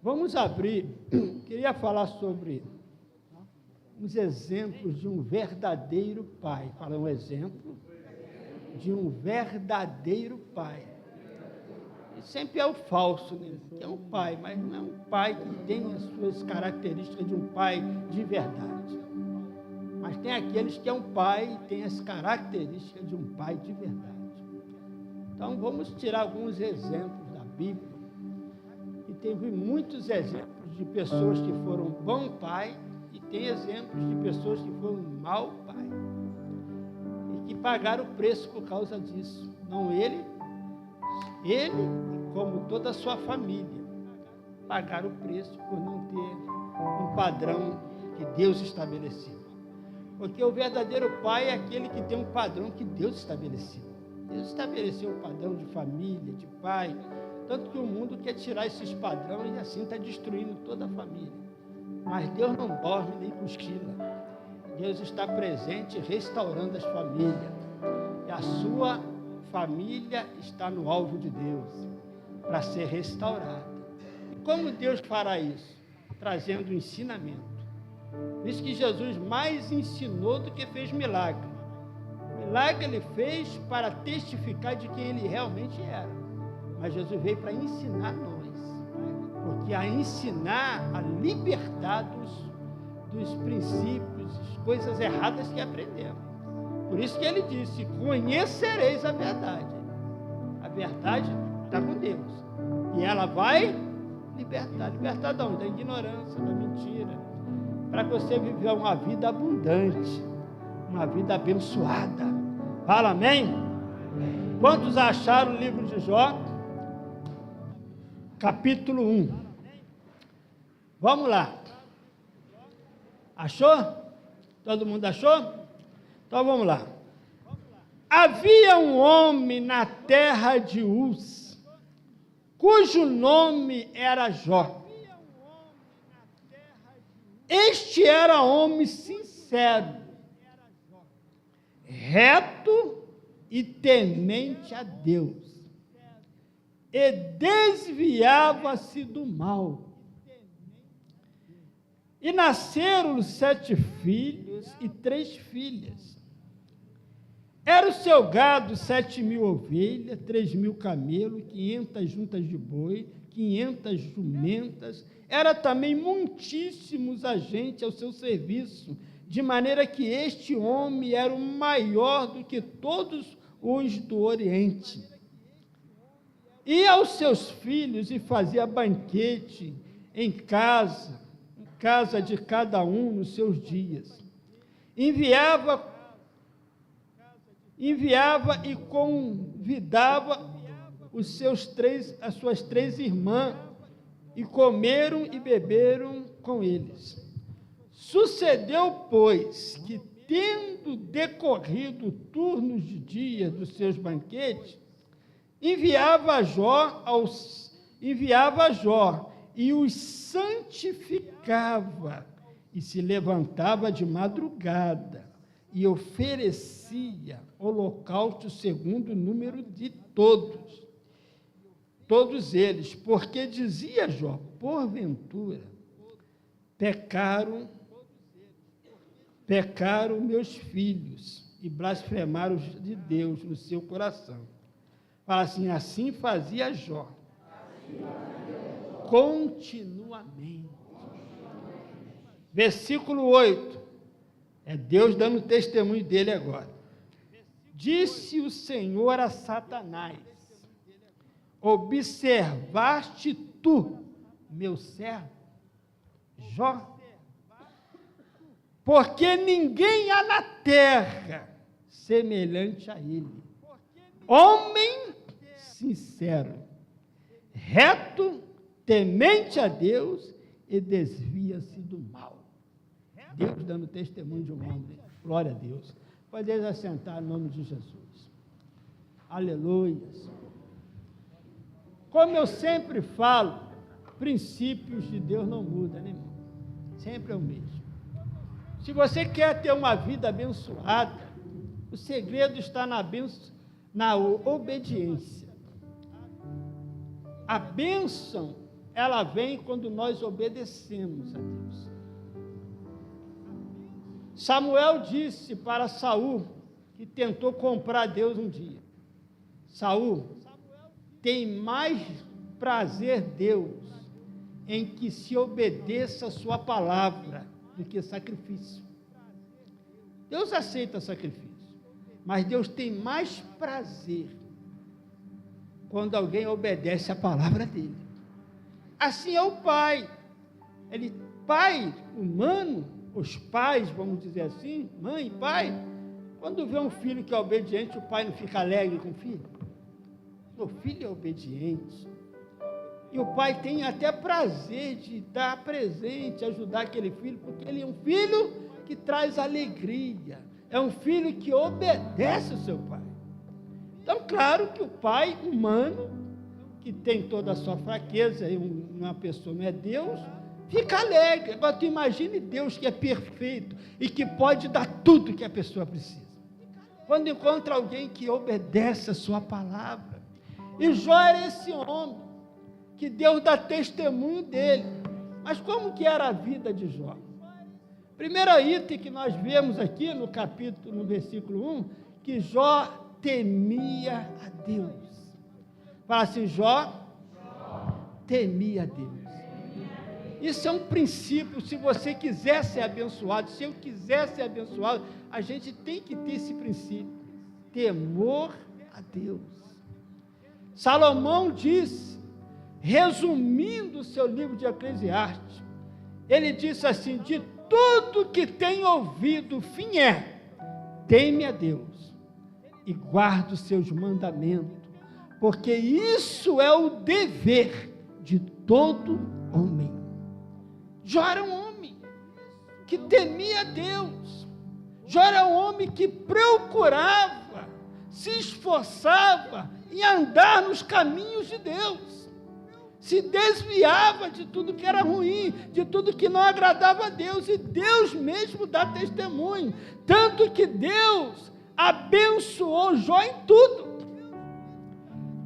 Vamos abrir, queria falar sobre uns exemplos de um verdadeiro pai. Fala um exemplo de um verdadeiro pai. E sempre é o falso, né? Que é um pai, mas não é um pai que tem as suas características de um pai de verdade. Mas tem aqueles que é um pai e tem as características de um pai de verdade. Então vamos tirar alguns exemplos da Bíblia. E teve muitos exemplos de pessoas que foram bom pai e tem exemplos de pessoas que foram mau pai. E que pagaram o preço por causa disso. Não ele, como toda a sua família, pagaram o preço por não ter um padrão que Deus estabeleceu. Porque o verdadeiro pai é aquele que tem um padrão que Deus estabeleceu. Deus estabeleceu um padrão de família, de pai, tanto que o mundo quer tirar esses padrões e assim está destruindo toda a família. Mas Deus não dorme nem cochila. Deus está presente restaurando as famílias. E a sua família está no alvo de Deus, para ser restaurada. E como Deus fará isso? Trazendo ensinamento. Por isso que Jesus mais ensinou do que fez milagre. Milagre ele fez para testificar de quem ele realmente era. Mas Jesus veio para ensinar nós. Porque a ensinar, a libertar dos princípios, das coisas erradas que aprendemos. Por isso que ele disse, conhecereis a verdade. A verdade está com Deus. E ela vai libertar. Libertar de onde? Da ignorância, da mentira. Para você viver uma vida abundante, uma vida abençoada. Fala amém? Quantos acharam o livro de Jó? Capítulo 1. Vamos lá. Achou? Todo mundo achou? Então vamos lá. Havia um homem na terra de Uz, cujo nome era Jó. Este era homem sincero, reto e temente a Deus, e desviava-se do mal. E nasceram 7 filhos e 3 filhas. Era o seu gado 7.000 ovelhas, 3.000 camelos, 500 juntas de boi, 500 jumentas. Era também muitíssimos agentes ao seu serviço, de maneira que este homem era o maior do que todos os do Oriente. Ia aos seus filhos e fazia banquete em casa de cada um nos seus dias. Enviava e convidava as suas 3 irmãs, e comeram e beberam com eles. Sucedeu, pois, que, tendo decorrido turnos de dia dos seus banquetes, enviava a Jó e os santificava, e se levantava de madrugada, e oferecia holocausto segundo o número de todos eles, porque dizia Jó, porventura, pecaram meus filhos e blasfemaram de Deus no seu coração. Fala assim fazia Jó, continuamente. Versículo 8, é Deus dando testemunho dele agora. Disse o Senhor a Satanás, observaste tu, meu servo, Jó? Porque ninguém há na terra semelhante a ele. Homem sincero, reto, temente a Deus e desvia-se do mal. Deus dando testemunho de um homem. Glória a Deus. Podeis assentar em nome de Jesus. Aleluia. Como eu sempre falo, princípios de Deus não mudam, né, irmão? Sempre é o mesmo. Se você quer ter uma vida abençoada, o segredo está na obediência. A bênção ela vem quando nós obedecemos a Deus. Samuel disse para Saul, que tentou comprar Deus um dia: Saul, tem mais prazer Deus em que se obedeça a sua palavra do que sacrifício. Deus aceita sacrifício, mas Deus tem mais prazer quando alguém obedece a palavra dele. Assim é o pai. Pai humano, os pais, vamos dizer assim, mãe e pai, quando vê um filho que é obediente, o pai não fica alegre com o filho? O filho é obediente. E o pai tem até prazer de dar presente, ajudar aquele filho, porque ele é um filho que traz alegria. É um filho que obedece ao seu pai. Então, claro que o pai humano, que tem toda a sua fraqueza, e uma pessoa não é Deus, fica alegre. Agora, tu imagine Deus que é perfeito e que pode dar tudo que a pessoa precisa. Quando encontra alguém que obedece a sua palavra. E Jó era esse homem, que Deus dá testemunho dele. Mas como que era a vida de Jó? Primeiro item que nós vemos aqui no capítulo, no versículo 1, que Jó temia a Deus. Fala assim: Jó temia a Deus. Isso é um princípio. Se você quiser ser abençoado, se eu quiser ser abençoado, a gente tem que ter esse princípio: temor a Deus. Salomão disse, resumindo o seu livro de Eclesiastes, ele disse assim: de tudo que tem ouvido, o fim é: teme a Deus e guarda os seus mandamentos, porque isso é o dever de todo homem. Jó era um homem que temia a Deus. Jó era um homem que procurava, se esforçava em andar nos caminhos de Deus. Se desviava de tudo que era ruim, de tudo que não agradava a Deus, e Deus mesmo dá testemunho, tanto que Deus abençoou Jó em tudo.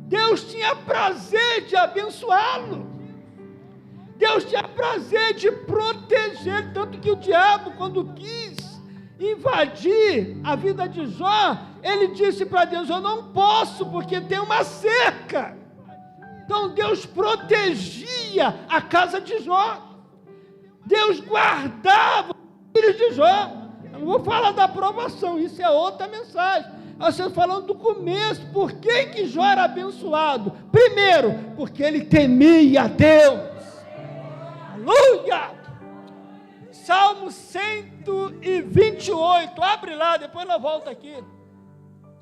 Deus tinha prazer de abençoá-lo, Deus tinha prazer de proteger, tanto que o diabo, quando quis invadir a vida de Jó, ele disse para Deus: eu não posso, porque tem uma cerca. Então Deus protegia a casa de Jó, Deus guardava os filhos de Jó. Eu não vou falar da aprovação, isso é outra mensagem. Nós estamos falando do começo. Por que Jó era abençoado? Primeiro, porque ele temia a Deus. Aleluia! Salmo 128, abre lá, depois nós volta aqui.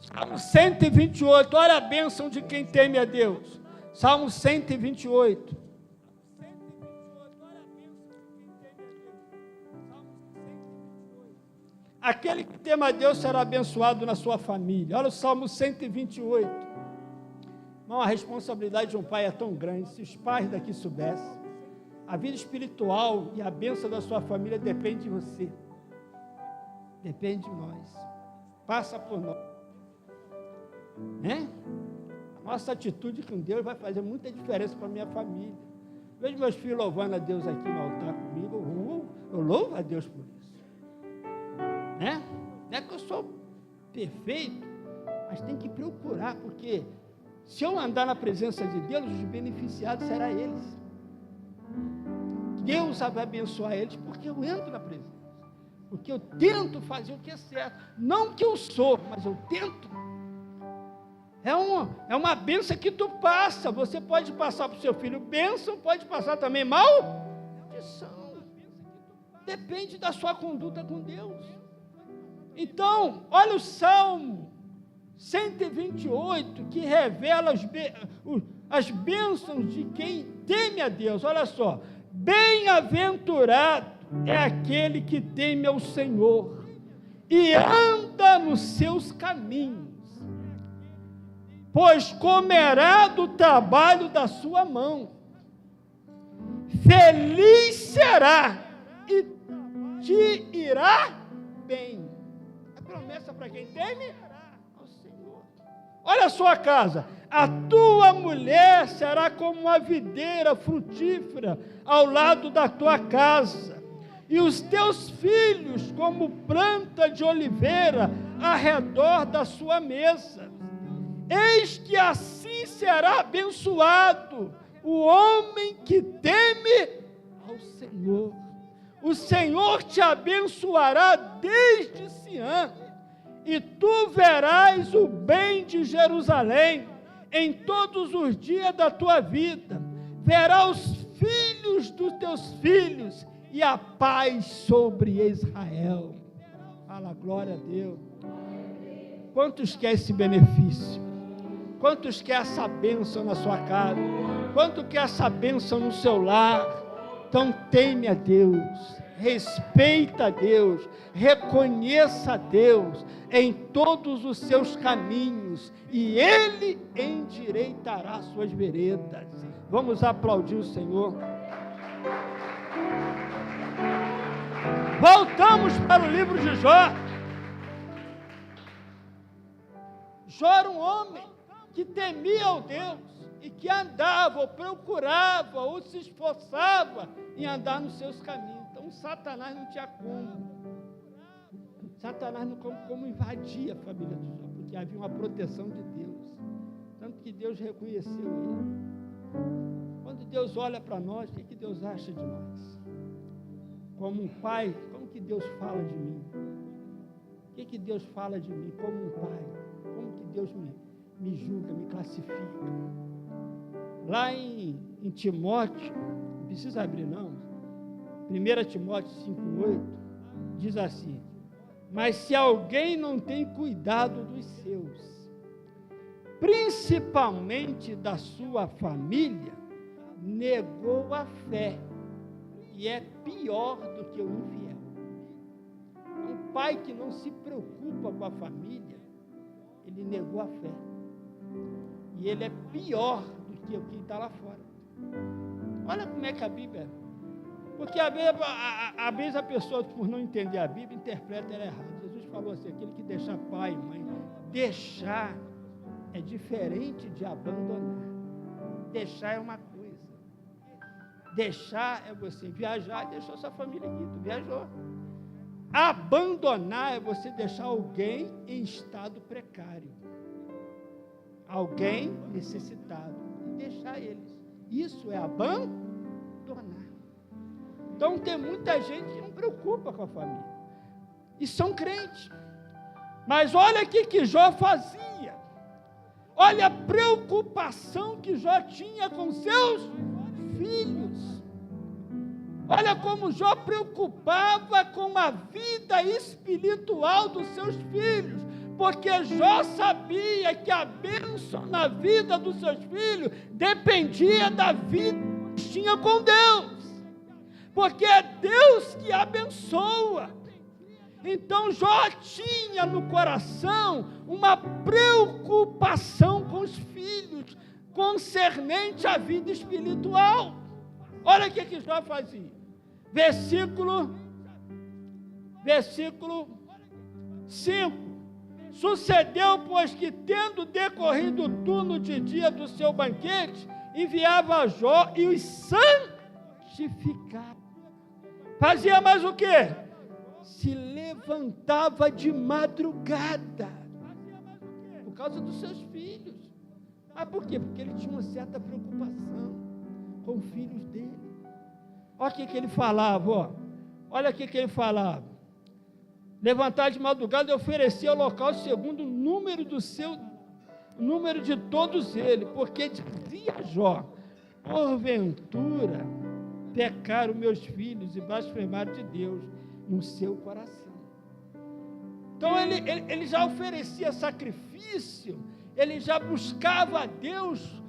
Salmo 128, olha a bênção de quem teme a Deus. Salmo 128. Aquele que teme a Deus será abençoado na sua família. Olha o Salmo 128. Irmão, a responsabilidade de um pai é tão grande. Se os pais daqui soubessem, a vida espiritual e a bênção da sua família depende de você. Depende de nós. Passa por nós. Né? A nossa atitude com Deus vai fazer muita diferença para a minha família. Vejo meus filhos louvando a Deus aqui no altar comigo. Eu louvo a Deus por isso. Né? Não é que eu sou perfeito, mas tem que procurar, porque se eu andar na presença de Deus, os beneficiados serão eles. Deus vai abençoar eles, porque eu entro na presença, porque eu tento fazer o que é certo, não que eu sou, mas eu tento. É uma bênção que tu passa. Você pode passar para o seu filho bênção, pode passar também maldição. Depende da sua conduta com Deus. Então, olha o Salmo 128, que revela as bênçãos de quem teme a Deus. Olha só: bem-aventurado é aquele que teme ao Senhor e anda nos seus caminhos, pois comerá do trabalho da sua mão. Feliz será e te irá bem. A promessa para quem teme ao Senhor. Olha a sua casa. A tua mulher será como uma videira frutífera ao lado da tua casa, e os teus filhos como planta de oliveira ao redor da sua mesa. Eis que assim será abençoado o homem que teme ao Senhor. O Senhor te abençoará desde Sião, e tu verás o bem de Jerusalém em todos os dias da tua vida. Verá os filhos dos teus filhos e a paz sobre Israel. Fala, glória a Deus. Quantos quer esse benefício? Quantos quer essa bênção na sua casa? Quantos quer essa bênção no seu lar? Então teme a Deus, respeita a Deus, reconheça a Deus em todos os seus caminhos, e Ele endireitará suas veredas. Vamos aplaudir o Senhor. Voltamos para o livro de Jó. Jó era um homem que temia ao Deus e que andava, ou procurava, ou se esforçava em andar nos seus caminhos. Então Satanás não tinha como. Satanás não tinha como invadir a família de Jó, porque havia uma proteção de Deus. Tanto que Deus reconheceu ele. Quando Deus olha para nós, o que Deus acha de nós? Como um pai, como que Deus fala de mim? O que Deus fala de mim como um pai? Como que Deus me julga, me classifica? Lá em Timóteo, não precisa abrir não, 1 Timóteo 5,8, diz assim: mas se alguém não tem cuidado dos seus, principalmente da sua família, negou a fé, e é pior do que o infiel. Um pai que não se preocupa com a família, ele negou a fé, e ele é pior do que o que está lá fora. Olha como é que a Bíblia é. Porque às vezes a pessoa, por não entender a Bíblia, interpreta ela errado. Jesus falou assim: aquele que deixar pai e mãe, deixar é diferente de abandonar. Deixar é uma coisa. Deixar é você viajar e deixou sua família aqui, tu viajou. Abandonar é você deixar alguém em estado precário, alguém necessitado, e deixar eles. Isso é abandonar. Então tem muita gente que não preocupa com a família, e são crentes, mas olha o que Jó fazia, olha a preocupação que Jó tinha com seus filhos, olha como Jó preocupava com a vida espiritual dos seus filhos, porque Jó sabia que a bênção na vida dos seus filhos dependia da vida que tinha com Deus, porque é Deus que abençoa. Então Jó tinha no coração uma preocupação com os filhos, concernente à vida espiritual. Olha o que Jó fazia. Versículo 5. Sucedeu, pois, que tendo decorrido o turno de dia do seu banquete, enviava a Jó e os santificava. Fazia mais o quê? Se levantava de madrugada, por causa dos seus filhos. Ah, por quê? Porque ele tinha uma certa preocupação com os filhos dele. Olha o que ele falava, ó. Olha o que ele falava. Levantar de madrugada e oferecer ao local segundo o número de todos eles, porque dizia Jó: porventura pecaram meus filhos e blasfemaram de Deus no seu coração. Então ele já oferecia sacrifício, ele já buscava a Deus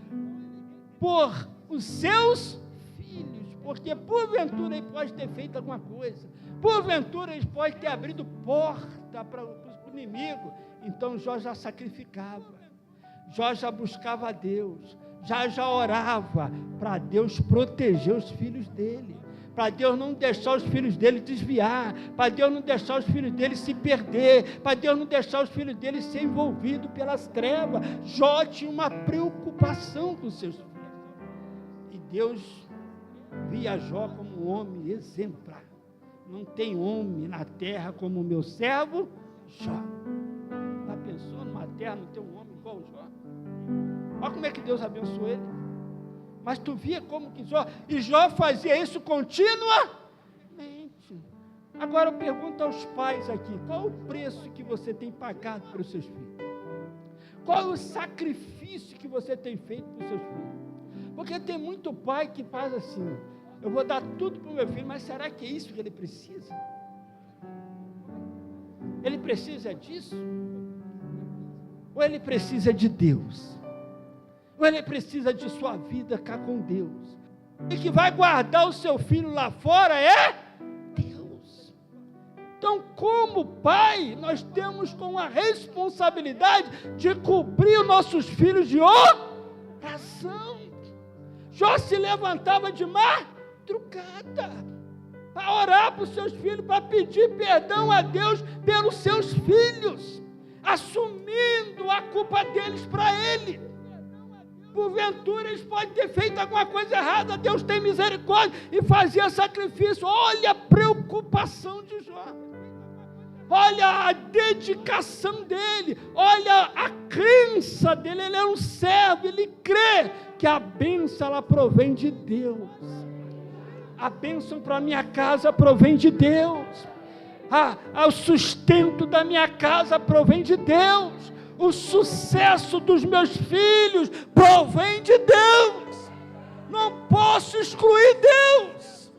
por os seus filhos, porque porventura ele pode ter feito alguma coisa, porventura ele pode ter abrido porta para o inimigo. Então Jó já sacrificava, Jó já buscava a Deus, já orava para Deus proteger os filhos dele, para Deus não deixar os filhos dele desviar, para Deus não deixar os filhos dele se perder, para Deus não deixar os filhos dele ser envolvidos pelas trevas. Jó tinha uma preocupação com seus filhos. E Deus via Jó como um homem exemplar. Não tem homem na terra como o meu servo Jó. Já pensou numa terra não ter um homem igual o Jó? Olha como é que Deus abençoou ele. Mas tu via como que Jó... E Jó fazia isso continuamente. Agora eu pergunto aos pais aqui, qual o preço que você tem pagado para os seus filhos? Qual é o sacrifício que você tem feito para os seus filhos? Porque tem muito pai que faz assim, eu vou dar tudo para o meu filho, mas será que é isso que ele precisa? Ele precisa disso? Ou ele precisa de Deus? Ou ele precisa de sua vida cá com Deus? E que vai guardar o seu filho lá fora é Deus. Então, como pai, nós temos com a responsabilidade de cobrir os nossos filhos de oração. Jó se levantava de madrugada para orar para os seus filhos, para pedir perdão a Deus pelos seus filhos, assumindo a culpa deles para ele. Porventura eles podem ter feito alguma coisa errada, Deus tem misericórdia e fazia sacrifício. Olha a preocupação de Jó, olha a dedicação dele, olha a crença dele. Ele é um servo, ele crê que a bênção ela provém de Deus. A bênção para minha casa provém de Deus. O sustento da minha casa provém de Deus. O sucesso dos meus filhos provém de Deus. Não posso excluir Deus.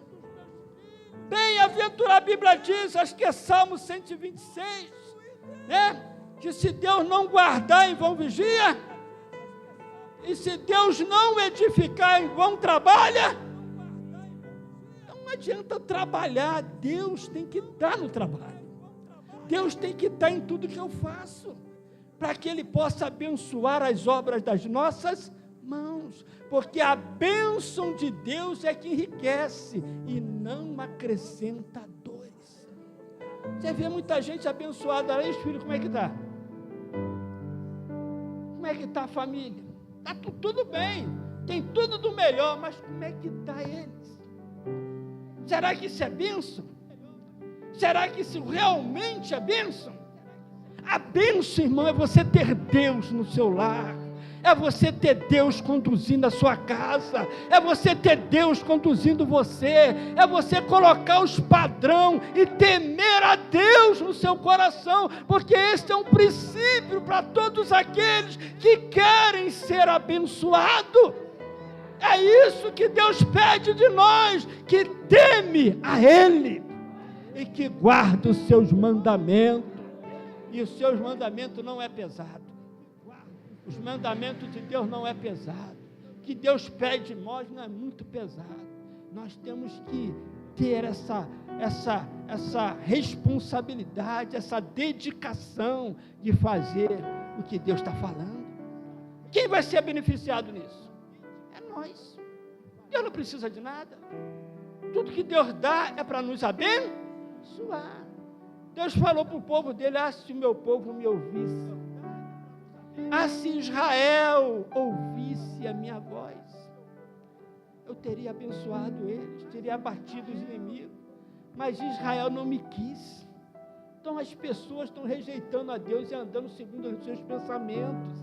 Bem-aventurado, a Bíblia diz, acho que é Salmo 126, né? Que se Deus não guardar, em vão vigia, e se Deus não edificar, em vão trabalha. Não adianta trabalhar, Deus tem que estar no trabalho. Deus tem que estar em tudo que eu faço, para que Ele possa abençoar as obras das nossas mãos, porque a bênção de Deus é que enriquece e não acrescenta dores. Você vê muita gente abençoada aí, os filhos, como é que está? Como é que está a família? Está tudo bem, tem tudo do melhor, mas como é que está eles? Será que isso é bênção? Será que isso realmente é bênção? A bênção, irmão, é você ter Deus no seu lar, é você ter Deus conduzindo a sua casa, é você ter Deus conduzindo você, é você colocar os padrões e temer a Deus no seu coração, porque esse é um princípio para todos aqueles que querem ser abençoados. É isso que Deus pede de nós, que teme a Ele e que guarda os seus mandamentos. E os seus mandamentos não é pesado. Os mandamentos de Deus não é pesado. O que Deus pede de nós não é muito pesado. Nós temos que ter essa responsabilidade, essa dedicação de fazer o que Deus está falando. Quem vai ser beneficiado nisso? É nós. Deus não precisa de nada. Tudo que Deus dá é para nos abençoar. Deus falou para o povo dele, se o meu povo me ouvisse, se Israel ouvisse a minha voz, eu teria abençoado eles, teria abatido os inimigos, mas Israel não me quis. Então as pessoas estão rejeitando a Deus e andando segundo os seus pensamentos,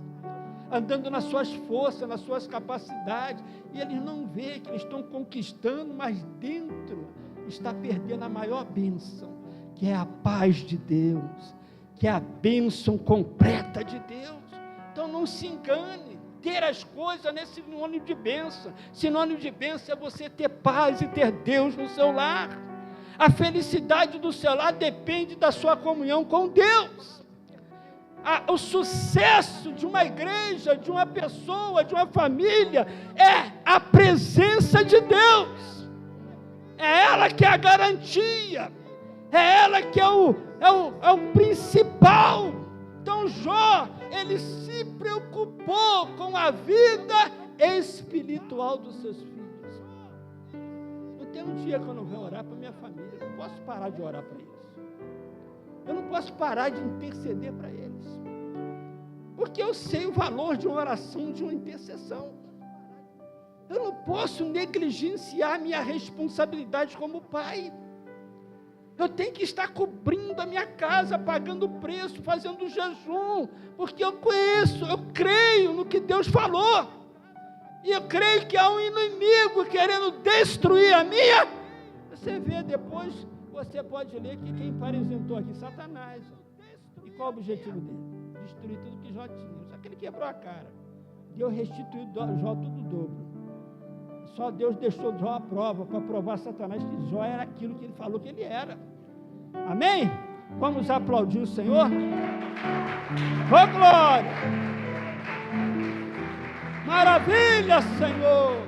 andando nas suas forças, nas suas capacidades, e eles não veem que eles estão conquistando, mas dentro está perdendo a maior bênção, que é a paz de Deus, que é a bênção completa de Deus. Então não se engane, ter as coisas não é sinônimo de bênção. Sinônimo de bênção é você ter paz e ter Deus no seu lar. A felicidade do seu lar depende da sua comunhão com Deus. O sucesso de uma igreja, de uma pessoa, de uma família, é a presença de Deus. É ela que é a garantia. É ela que é o principal. Então Jó, ele se preocupou com a vida espiritual dos seus filhos. tem um dia que eu não vou orar para minha família. Eu não posso parar de orar para eles. Eu não posso parar de interceder para eles. Porque eu sei o valor de uma oração, de uma intercessão. Eu não posso negligenciar minha responsabilidade como pai. Eu tenho que estar cobrindo a minha casa, pagando o preço, fazendo jejum, porque eu conheço, eu creio no que Deus falou. E eu creio que há um inimigo querendo destruir a minha. Você vê depois, você pode ler que quem apresentou aqui, Satanás. E qual o objetivo dele? Destruir tudo que Jó tinha. Só que ele quebrou a cara. Deus restituiu Jó tudo o dobro. Só Deus deixou Jó a prova, para provar a Satanás que Jó era aquilo que ele falou que ele era. Amém? Vamos aplaudir o Senhor? Ô glória! Maravilha, Senhor!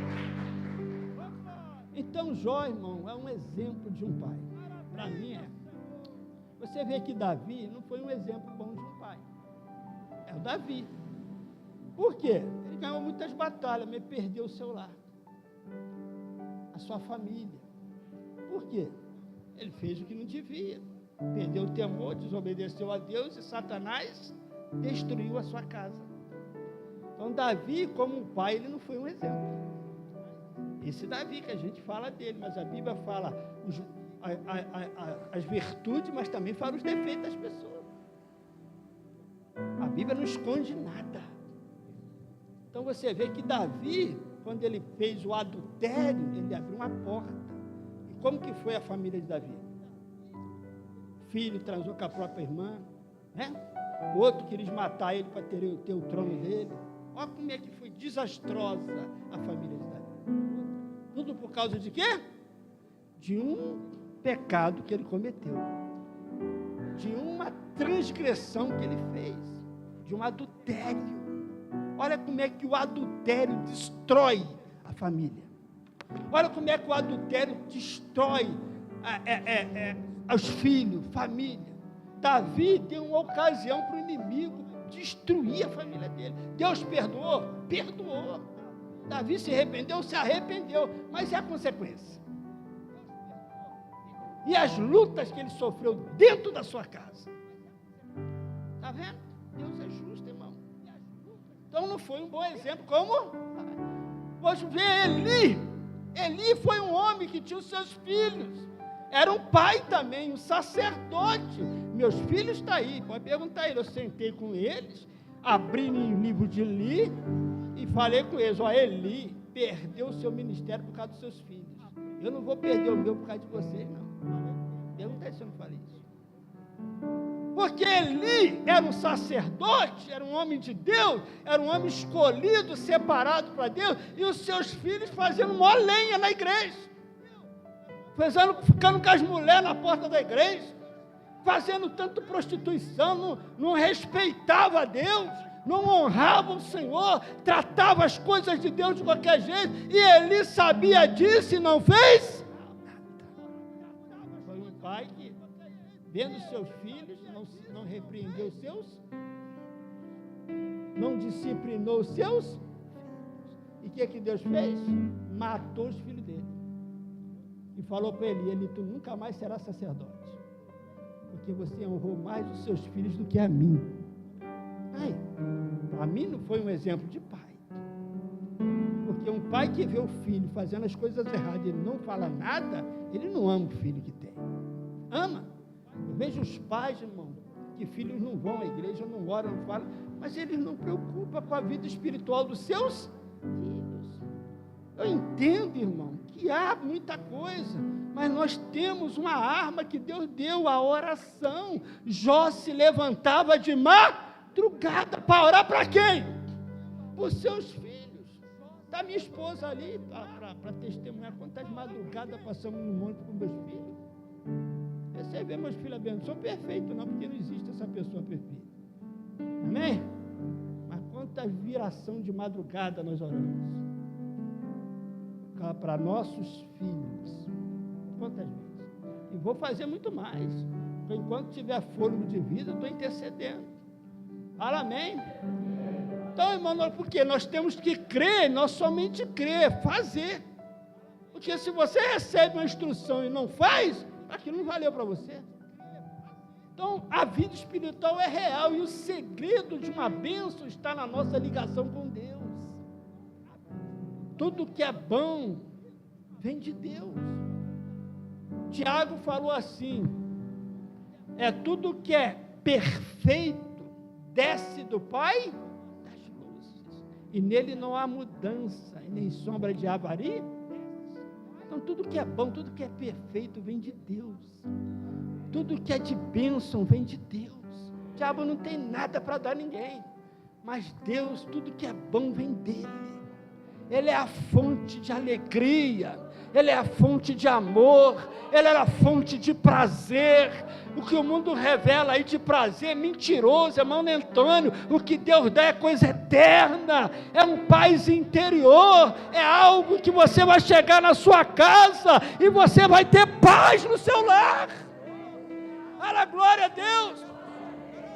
Então Jó, irmão, é um exemplo de um pai. Para mim é. Você vê que Davi não foi um exemplo bom de um pai. É o Davi. Por quê? Ele ganhou muitas batalhas, mas perdeu o seu lar. A sua família. Por quê? Ele fez o que não devia. Perdeu o temor, desobedeceu a Deus e Satanás destruiu a sua casa. Então Davi, como um pai, ele não foi um exemplo. Esse Davi que a gente fala dele, mas a Bíblia fala as virtudes, mas também fala os defeitos das pessoas. A Bíblia não esconde nada. Então você vê que Davi, quando ele fez o adultério, ele abriu uma porta. E como que foi a família de Davi? O filho transou com a própria irmã, né? O outro quis matar ele para ter o trono dele. Olha como é que foi desastrosa a família de Davi. Tudo por causa de quê? De um pecado que ele cometeu. De uma transgressão que ele fez. De um adultério. Olha como é que o adultério destrói a família. Olha como é que o adultério destrói os filhos, família. Davi deu uma ocasião para o inimigo destruir a família dele. Deus perdoou? Perdoou. Davi se arrependeu? Se arrependeu. Mas e a consequência? E as lutas que ele sofreu dentro da sua casa? Está vendo? Deus é justo, irmão. Então não foi um bom exemplo, como? Vamos ver Eli. Eli foi um homem que tinha os seus filhos. Era um pai também, um sacerdote. Meus filhos estão aí, pode perguntar a ele. Eu sentei com eles, abri o livro de Eli e falei com eles, Eli perdeu o seu ministério por causa dos seus filhos. Eu não vou perder o meu por causa de vocês, não. Pergunta se eu não falei isso. Porque Eli era um sacerdote, era um homem de Deus, era um homem escolhido, separado para Deus, e os seus filhos fazendo mó lenha na igreja, ficando com as mulheres na porta da igreja, fazendo tanto prostituição, não respeitava a Deus, não honrava o Senhor, tratava as coisas de Deus de qualquer jeito, e Eli sabia disso e não fez nada. Foi um pai que, vendo seus filhos, não repreendeu os seus, não disciplinou os seus filhos. E o que Deus fez? Matou os filhos dele. E falou para Eli, tu nunca mais serás sacerdote, porque você honrou mais os seus filhos do que a mim. Para mim não foi um exemplo de pai. Porque um pai que vê o filho fazendo as coisas erradas e ele não fala nada, ele não ama o filho que tem. Ama. Eu vejo os pais, irmão, que filhos não vão à igreja, não oram, não falam, mas eles não preocupam com a vida espiritual dos seus filhos. Eu entendo, irmão, que há muita coisa, mas nós temos uma arma que Deus deu, a oração. Jó se levantava de madrugada para orar para quem? Para os seus filhos. Está minha esposa ali para testemunhar quantas madrugadas passamos no monte com meus filhos. Você vê meus filhos abençoados, sou perfeito não, porque não existe essa pessoa perfeita. Amém? Mas quantas viração de madrugada nós oramos para nossos filhos? Quantas vezes? E vou fazer muito mais. Porque enquanto tiver fôlego de vida, eu estou intercedendo. Fala amém? Então, irmão, porque nós temos que crer, nós somente crer, fazer. Porque se você recebe uma instrução e não faz, aquilo não valeu para você. Então, a vida espiritual é real e o segredo de uma bênção está na nossa ligação com Deus. Tudo que é bom vem de Deus. Tiago falou assim, tudo que é perfeito desce do Pai das luzes, e nele não há mudança, e nem sombra de avaria. Então, tudo que é bom, tudo que é perfeito vem de Deus. Tudo que é de bênção vem de Deus. O diabo não tem nada para dar a ninguém, mas Deus, tudo que é bom vem dele. Ele é a fonte de alegria, Ele é a fonte de amor, Ele é a fonte de prazer. O que o mundo revela aí de prazer é mentiroso, é momentâneo. O que Deus dá é coisa eterna, é um paz interior, é algo que você vai chegar na sua casa e você vai ter paz no seu lar. Fala, glória a Deus.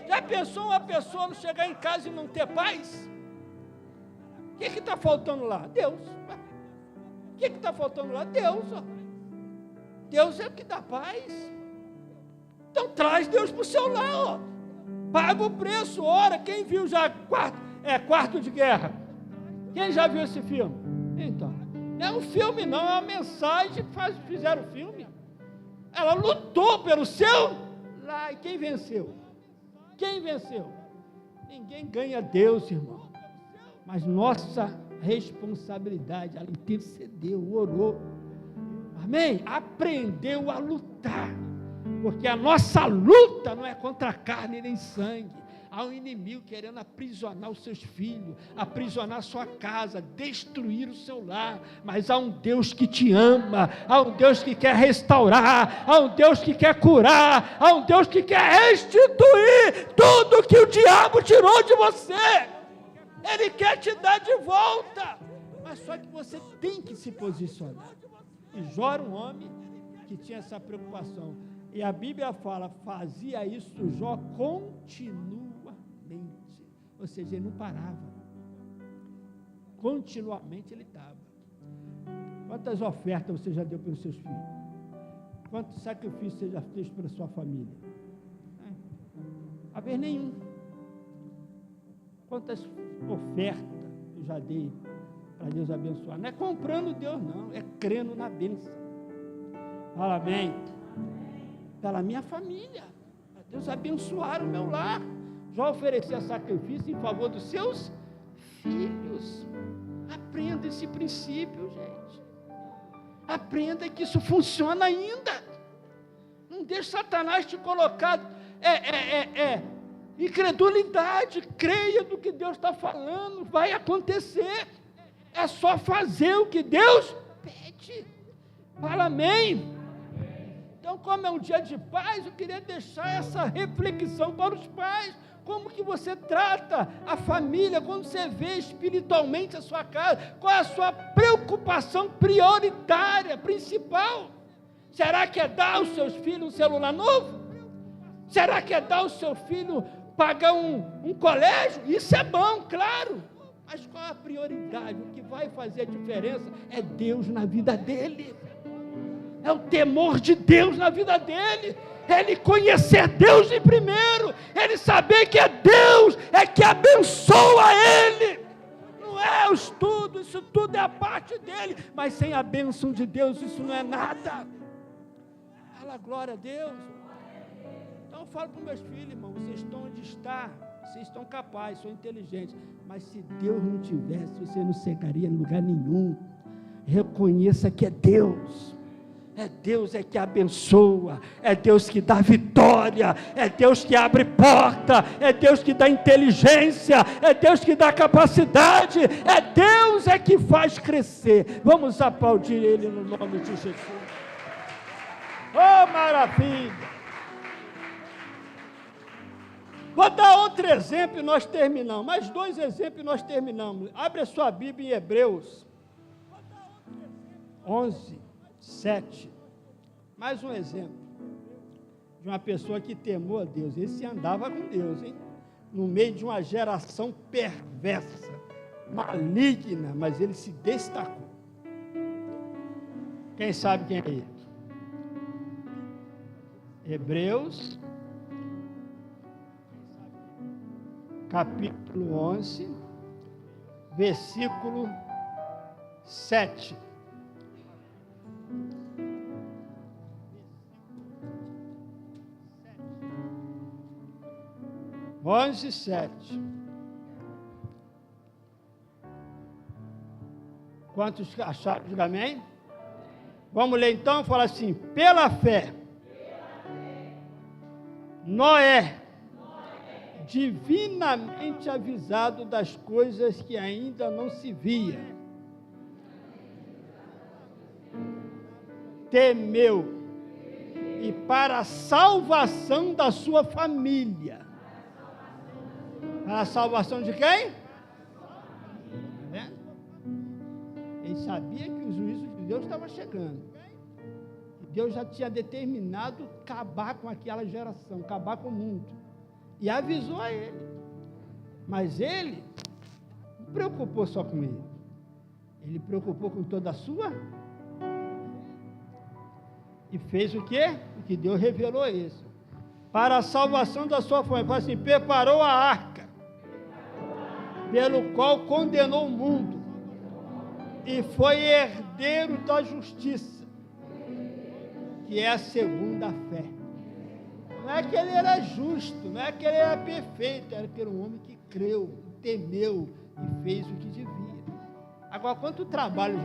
Já pensou uma pessoa não chegar em casa e não ter paz? O que está faltando lá? Deus. O que está faltando lá? Deus. Deus é o que dá paz. Então traz Deus para o seu lar. Ó. Paga o preço, ora. Quem viu já Quarto de Guerra? Quem já viu esse filme? Então, não é um filme não, é uma mensagem que fizeram o filme. Ela lutou pelo seu lar. E quem venceu? Quem venceu? Ninguém ganha Deus, irmão. Mas nossa responsabilidade, ela intercedeu, orou, amém? Aprendeu a lutar, porque a nossa luta não é contra a carne nem sangue. Há um inimigo querendo aprisionar os seus filhos, aprisionar a sua casa, destruir o seu lar, mas há um Deus que te ama, há um Deus que quer restaurar, há um Deus que quer curar, há um Deus que quer restituir tudo que o diabo tirou de você. Ele quer te dar de volta, mas só que você tem que se posicionar. E Jó era um homem que tinha essa preocupação, e a Bíblia fala, fazia isso Jó continuamente, ou seja, ele não parava, continuamente ele estava. Quantas ofertas você já deu pelos seus filhos? Quantos sacrifícios você já fez pela sua família? A vez nenhum. Quantas ofertas eu já dei para Deus abençoar? Não é comprando Deus não, é crendo na bênção. Fala amém. Pela minha família, para Deus abençoar o meu lar. Já oferecia sacrifício em favor dos seus filhos. Aprenda esse princípio, gente. Aprenda que isso funciona ainda. Não deixe Satanás te colocar incredulidade. Creia no que Deus está falando, vai acontecer. É só fazer o que Deus pede. Fala amém. Então, como é um dia de paz, eu queria deixar essa reflexão para os pais. Como que você trata a família, quando você vê espiritualmente a sua casa, qual é a sua preocupação prioritária, principal? Será que é dar aos seus filhos um celular novo? Será que é dar ao seu filho pagar um colégio? Isso é bom, claro, mas qual é a prioridade? O que vai fazer a diferença é Deus na vida dele, é o temor de Deus na vida dele, ele conhecer Deus de primeiro, ele saber que é Deus que abençoa ele, não é o estudo, isso tudo é a parte dele, mas sem a bênção de Deus isso não é nada. Fala glória a Deus. Então eu falo para os meus filhos, irmão, vocês estão onde está, vocês estão capazes, são inteligentes, mas se Deus não tivesse, você não chegaria em lugar nenhum. Reconheça que é Deus que abençoa, é Deus que dá vitória, é Deus que abre porta, é Deus que dá inteligência, é Deus que dá capacidade, é Deus que faz crescer. Vamos aplaudir Ele no nome de Jesus. Oh, maravilha! Vou dar outro exemplo e nós terminamos, mais 2 exemplos e nós terminamos. Abre a sua Bíblia em Hebreus 11, 7, mais um exemplo de uma pessoa que temou a Deus. Esse andava com Deus, hein? No meio de uma geração perversa, maligna, mas ele se destacou. Quem sabe quem é ele? Hebreus, capítulo 11, versículo 7. Onze, 7. Quantos acharam? Diga amém. Vamos ler então, fala assim: pela fé, Noé, divinamente avisado das coisas que ainda não se via, temeu, e para a salvação da sua família. Para a salvação de quem? Ele sabia que o juízo de Deus estava chegando. Deus já tinha determinado acabar com aquela geração, acabar com o mundo. E avisou a ele. Mas ele não preocupou só com ele. Ele preocupou com toda a sua. E fez o quê? O que Deus revelou a isso. Para a salvação da sua família. Fala assim: preparou a arca, pelo qual condenou o mundo, e foi herdeiro da justiça, que é a segunda fé. Não é que ele era justo, não é que ele era perfeito, era que era um homem que creu, temeu e fez o que devia. Agora, quanto trabalho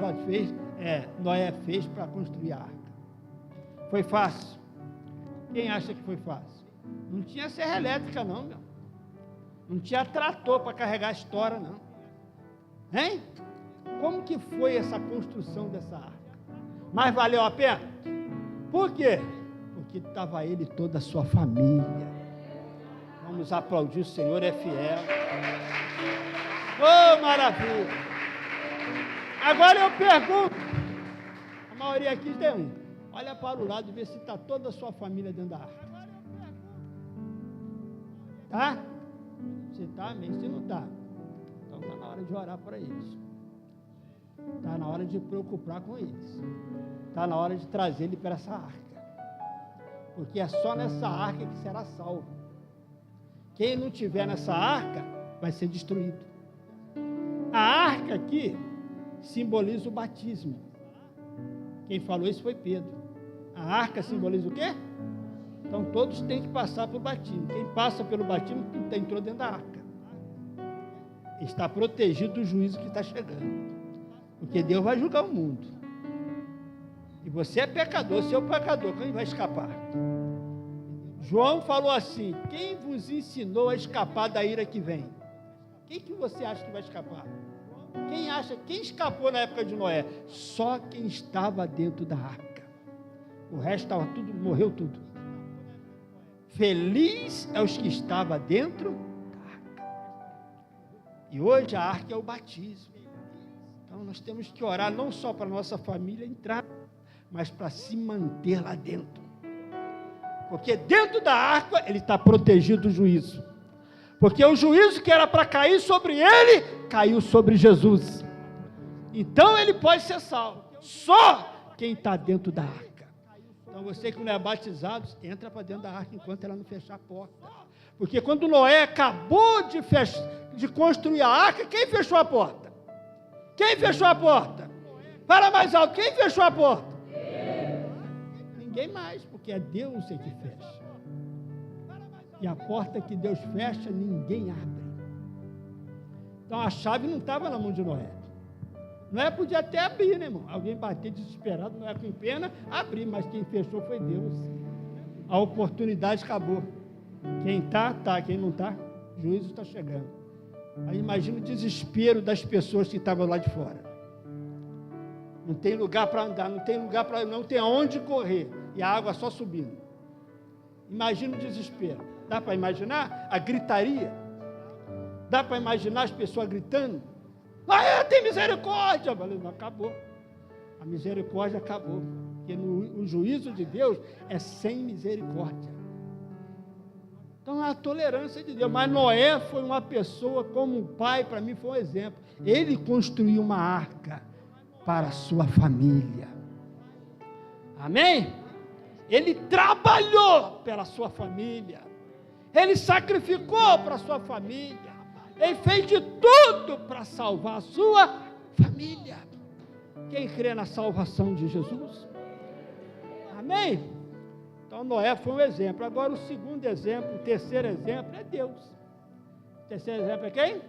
Noé fez para construir a arca? Foi fácil? Quem acha que foi fácil? Não tinha serra elétrica não, meu. Não tinha trator para carregar a história, não. Hein? Como que foi essa construção dessa arca? Mas valeu a pena? Por quê? Porque estava ele e toda a sua família. Vamos aplaudir, o Senhor é fiel. Oh, maravilha! Agora eu pergunto, a maioria aqui tem, olha para o lado e vê se está toda a sua família dentro da arca. Tá? Se está, amém. Se não está, então está na hora de orar para eles. Está na hora de preocupar com eles. Está na hora de trazer ele para essa arca. Porque é só nessa arca que será salvo. Quem não tiver nessa arca vai ser destruído. A arca aqui simboliza o batismo. Quem falou isso foi Pedro. A arca simboliza o quê? Então todos têm que passar pelo batismo. Quem passa pelo batismo entrou dentro da arca. Está protegido do juízo que está chegando. Porque Deus vai julgar o mundo. E você é pecador, se é o pecador, quem vai escapar? João falou assim: quem vos ensinou a escapar da ira que vem? Quem que você acha que vai escapar? Quem escapou na época de Noé? Só quem estava dentro da arca. O resto estava tudo, morreu tudo. Feliz é os que estavam dentro da arca. E hoje a arca é o batismo. Então nós temos que orar não só para a nossa família entrar, mas para se manter lá dentro. Porque dentro da arca ele está protegido do juízo. Porque o juízo que era para cair sobre ele, caiu sobre Jesus. Então ele pode ser salvo. Só quem está dentro da arca. Então você que não é batizado, entra para dentro da arca enquanto ela não fechar a porta. Porque quando Noé acabou de construir a arca, quem fechou a porta? Quem fechou a porta? Fala mais alto, quem fechou a porta? Ninguém mais, porque é Deus que fecha. E a porta que Deus fecha, ninguém abre. Então a chave não estava na mão de Noé. Noé podia até abrir, né, irmão? Alguém bater desesperado, Noé com pena, abrir, mas quem fechou foi Deus. A oportunidade acabou. Quem está, quem não está, o juízo está chegando. Aí imagina o desespero das pessoas que estavam lá de fora. Não tem lugar para andar, não tem aonde correr, e a água só subindo. Imagina o desespero. Dá para imaginar a gritaria? Dá para imaginar as pessoas gritando? Tem misericórdia! Falei, não, acabou. A misericórdia acabou. Porque o juízo de Deus é sem misericórdia. Então é a tolerância de Deus. Mas Noé foi uma pessoa, como um pai, para mim foi um exemplo. Ele construiu uma arca para a sua família. Amém? Ele trabalhou pela sua família. Ele sacrificou para a sua família. Ele fez de tudo para salvar a sua família. Quem crê na salvação de Jesus? Amém? Então Noé foi um exemplo. Agora o segundo exemplo, o terceiro exemplo é Deus. O terceiro exemplo é quem?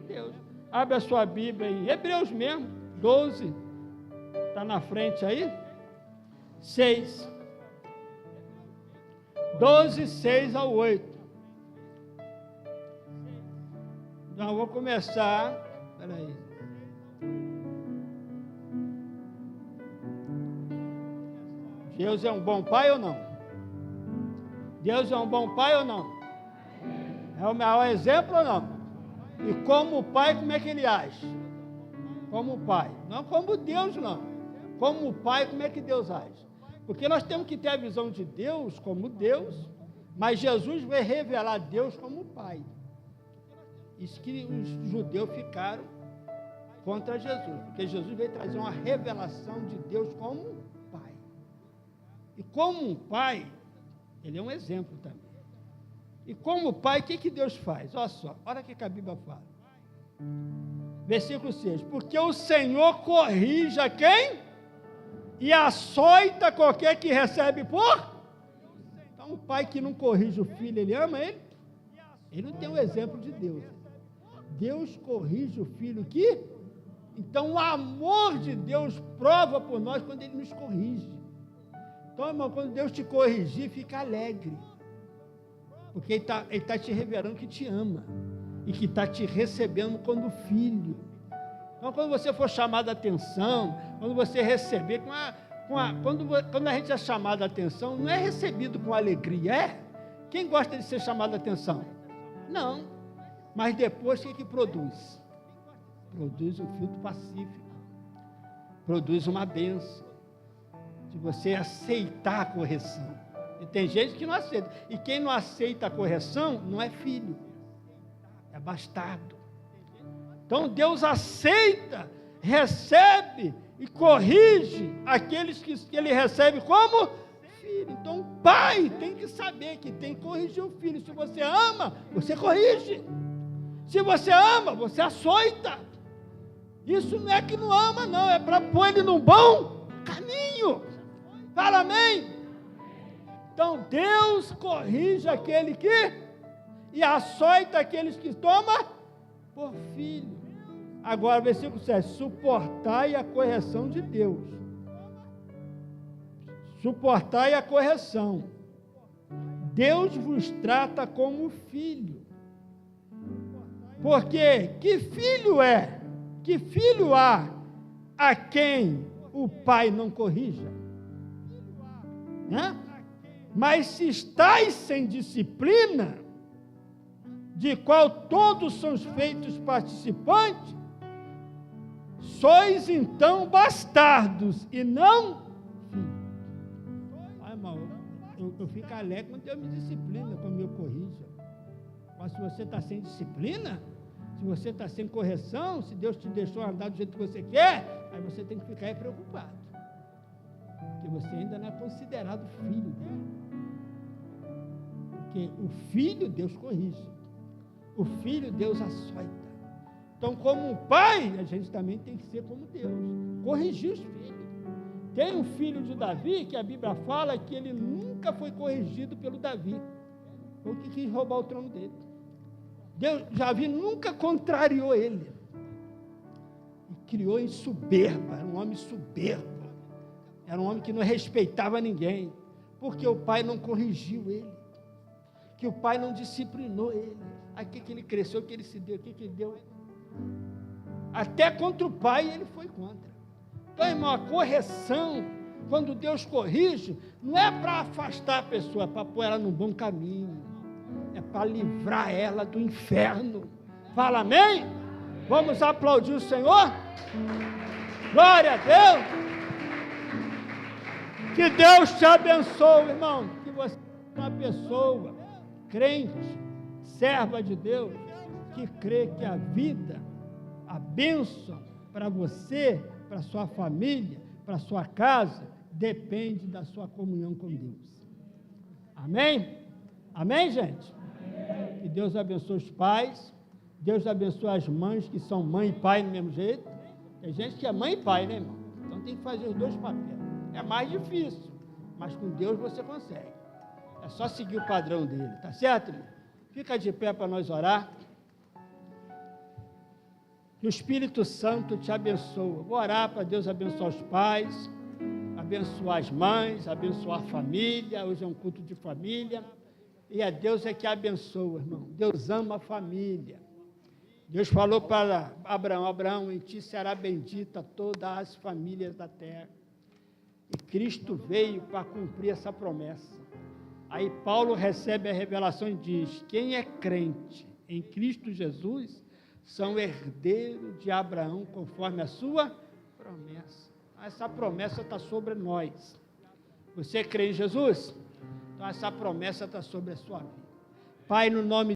Deus. Abre a sua Bíblia em Hebreus mesmo, 12. Está na frente aí? 6. 12, 6 ao 8. Então, eu vou começar. Espera aí. Deus é um bom pai ou não? Deus é um bom pai ou não? É o maior exemplo ou não? E como pai, como é que ele age? Como pai. Não como Deus, não. Como pai, como é que Deus age? Porque nós temos que ter a visão de Deus como Deus, mas Jesus vai revelar Deus como pai. Isso que os judeus ficaram contra Jesus, porque Jesus veio trazer uma revelação de Deus como pai. E como um pai, ele é um exemplo também. E como pai, o que Deus faz? Olha só, olha o que a Bíblia fala. Versículo 6. Porque o Senhor corrige a quem? E açoita qualquer que recebe por? Então, um pai que não corrige o filho, ele ama ele? Ele não tem o exemplo de Deus. Deus corrige o filho que? Então, o amor de Deus prova por nós quando ele nos corrige. Então, irmão, quando Deus te corrigir, fica alegre. Porque ele está te revelando que te ama. E que está te recebendo quando filho. Então, quando você for chamado a atenção, quando você receber, quando a gente é chamado a atenção, não é recebido com alegria, é? Quem gosta de ser chamado a atenção? Não. Mas depois, o que produz? Produz um filtro pacífico. Produz uma bênção. De você aceitar a correção. E tem gente que não aceita. E quem não aceita a correção, não é filho. É bastardo. Então Deus aceita, recebe e corrige aqueles que ele recebe como filho. Então o pai tem que saber que tem que corrigir o filho. Se você ama, você corrige. Se você ama, você açoita. Isso não é que não ama, não. É para pôr ele num bom caminho. Fala amém? Então Deus corrige aquele que e açoita aqueles que toma por filho. Agora, versículo 7. Suportai a correção de Deus. Suportai a correção. Deus vos trata como filho. Porque que filho é? Que filho há a quem o pai não corrija? Né? Mas se estáis sem disciplina, de qual todos são feitos participantes, sois então bastardos e não filhos. Ah, irmão, eu fico alegre quando Deus me disciplina, quando me corrija. Mas se você está sem disciplina, se você está sem correção, se Deus te deixou andar do jeito que você quer, aí você tem que ficar preocupado. Porque você ainda não é considerado filho dele. Porque o filho Deus corrige. O filho Deus açoita. Então, como um pai, a gente também tem que ser como Deus. Corrigir os filhos. Tem um filho de Davi, que a Bíblia fala que ele nunca foi corrigido pelo Davi. Foi o que quis roubar o trono dele. Davi nunca contrariou ele. E criou em soberba. Era um homem soberbo. Era um homem que não respeitava ninguém. Porque o pai não corrigiu ele. Que o pai não disciplinou ele. Aí que ele cresceu, que ele se deu, que ele deu. Até contra o pai ele foi contra. Então, irmão, a correção, quando Deus corrige, não é para afastar a pessoa, é para pôr ela no bom caminho. É para livrar ela do inferno. Fala amém? Vamos aplaudir o Senhor? Glória a Deus! Que Deus te abençoe, irmão. Que você é uma pessoa crente, serva de Deus, que crê que a vida, a bênção para você, para sua família, para sua casa, depende da sua comunhão com Deus. Amém? Amém, gente? Que Deus abençoe os pais, Deus abençoe as mães que são mãe e pai do mesmo jeito. Tem gente que é mãe e pai, né, irmão? Então tem que fazer os dois papéis. É mais difícil, mas com Deus você consegue. É só seguir o padrão dele, tá certo, irmão? Fica de pé para nós orar. Que o Espírito Santo te abençoe. Vou orar para Deus abençoar os pais, abençoar as mães, abençoar a família. Hoje é um culto de família. E a Deus é que abençoa, irmão. Deus ama a família. Deus falou para Abraão: Abraão, em ti será bendita todas as famílias da terra. E Cristo veio para cumprir essa promessa. Aí Paulo recebe a revelação e diz: quem é crente em Cristo Jesus são herdeiros de Abraão, conforme a sua promessa. Essa promessa está sobre nós. Você crê em Jesus? Então essa promessa está sobre a sua vida. Pai, no nome